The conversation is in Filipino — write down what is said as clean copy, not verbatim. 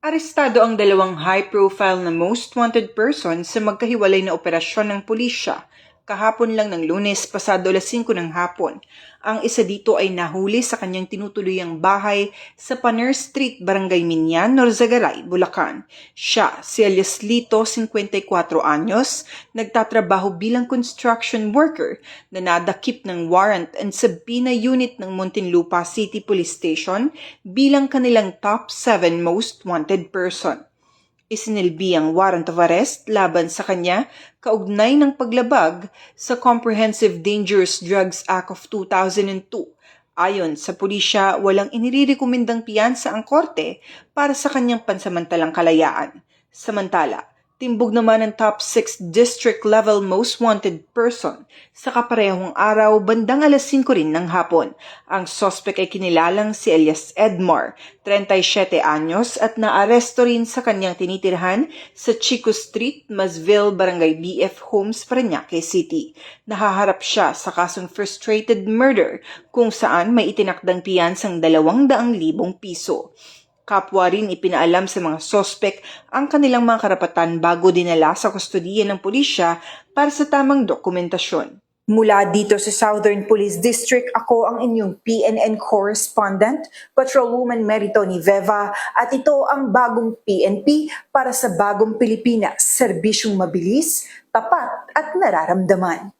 Arestado ang dalawang high-profile na most wanted person sa magkahiwalay na operasyon ng pulisya kahapon lang ng Lunes pasado 5:00 ng hapon. Ang isa dito ay nahuli sa kanyang tinutuluyang bahay sa Paner Street, Barangay Minyan, Norzagaray, Bulacan. Siya, si alias Lito, 54 anyos, nagtatrabaho bilang construction worker na nadakip ng warrant and subpoena unit ng Muntinlupa City Police Station bilang kanilang top 7 most wanted person. Isinilbi ang warrant of arrest laban sa kanya kaugnay ng paglabag sa Comprehensive Dangerous Drugs Act of 2002. Ayon sa pulisya, walang inirekomendang piyansa ang korte para sa kanyang pansamantalang kalayaan. Samantala, timbog naman ang top 6 district level most wanted person sa kaparehong araw bandang 5:00 rin ng hapon. Ang suspect ay kinilalang si alias Edmar, 37 anyos at naaresto rin sa kanyang tinitirhan sa Chico Street, Masville, Barangay BF Homes, Parañaque City. Nahaharap siya sa kasong frustrated murder kung saan may itinakdang piyansang 200,000 piso. Kapwa rin ipinaalam sa mga sospek ang kanilang mga karapatan bago dinala sa kustodiya ng pulisya para sa tamang dokumentasyon. Mula dito sa Southern Police District, ako ang inyong PNN correspondent, Patrolwoman Meritoni Veva, at ito ang bagong PNP para sa bagong Pilipinas, serbisyong mabilis, tapat at nararamdaman.